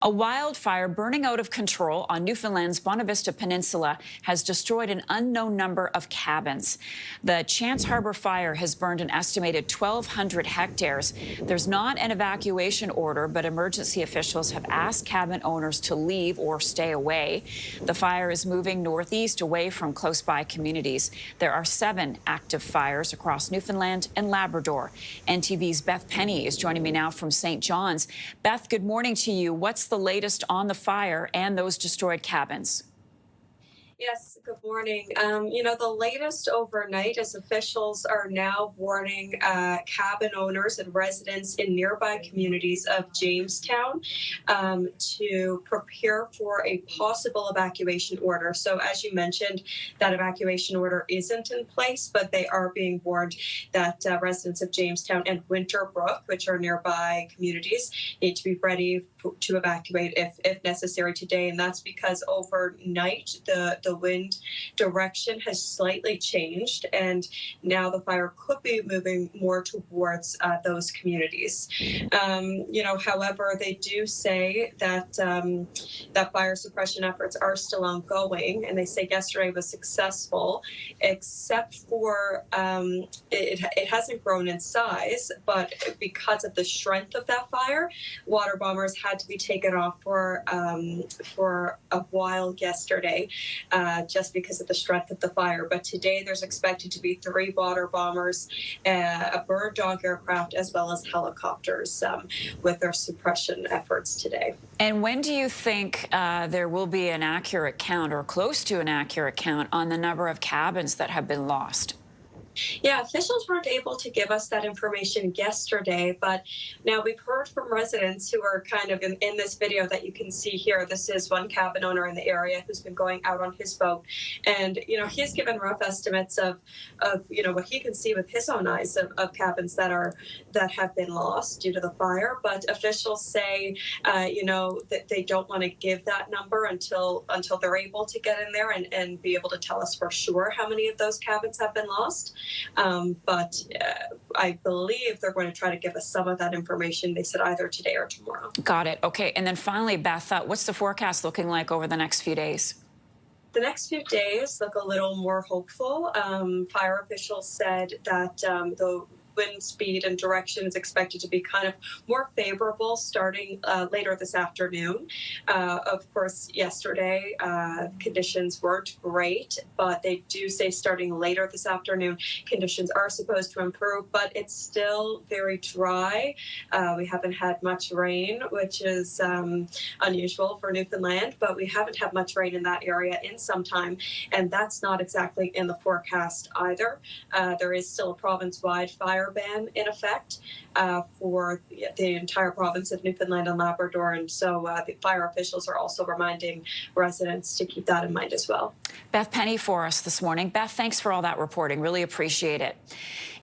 A wildfire burning out of control on Newfoundland's Bonavista Peninsula has destroyed an unknown number of cabins. The Chance Harbour fire has burned an estimated 1,200 hectares. There's not an evacuation order, but emergency officials have asked cabin owners to leave or stay away. The fire is moving northeast away from close by communities. There are 7 active fires across Newfoundland and Labrador. NTV's Beth Penney is joining me now from St. John's. Beth, good morning to you. What's the latest on the fire and those destroyed cabins? Yes, good morning. The latest overnight is officials are now warning cabin owners and residents in nearby communities of Jamestown to prepare for a possible evacuation order. So as you mentioned, that evacuation order isn't in place, but they are being warned that residents of Jamestown and Winterbrook, which are nearby communities, need to be ready to evacuate if necessary today. And that's because overnight the wind direction has slightly changed, and now the fire could be moving more towards those communities. However, they do say that that fire suppression efforts are still ongoing, and they say yesterday was successful, except for it hasn't grown in size, but because of the strength of that fire, water bombers had to be taken off for a while yesterday, just because of the strength of the fire. But today there's expected to be 3 water bombers, a bird dog aircraft, as well as helicopters with their suppression efforts today. And when do you think there will be an accurate count, or close to an accurate count, on the number of cabins that have been lost? Yeah, officials weren't able to give us that information yesterday, but now we've heard from residents who are kind of in this video that you can see here. This is one cabin owner in the area who's been going out on his boat, and he's given rough estimates of what he can see with his own eyes of cabins that have been lost due to the fire. But officials say that they don't want to give that number until they're able to get in there and be able to tell us for sure how many of those cabins have been lost. But I believe they're going to try to give us some of that information. They said either today or tomorrow. Got it. Okay. And then finally, Beth, what's the forecast looking like over the next few days? The next few days look a little more hopeful. Fire officials said that the wind speed and direction is expected to be kind of more favorable starting later this afternoon. Of course, yesterday conditions weren't great, but they do say starting later this afternoon, conditions are supposed to improve, but it's still very dry. We haven't had much rain, which is unusual for Newfoundland, but we haven't had much rain in that area in some time, and that's not exactly in the forecast either. There is still a province-wide fire ban in effect for the entire province of Newfoundland and Labrador, and so the fire officials are also reminding residents to keep that in mind as well. Beth Penney for us this morning. Beth, thanks for all that reporting. Really appreciate it.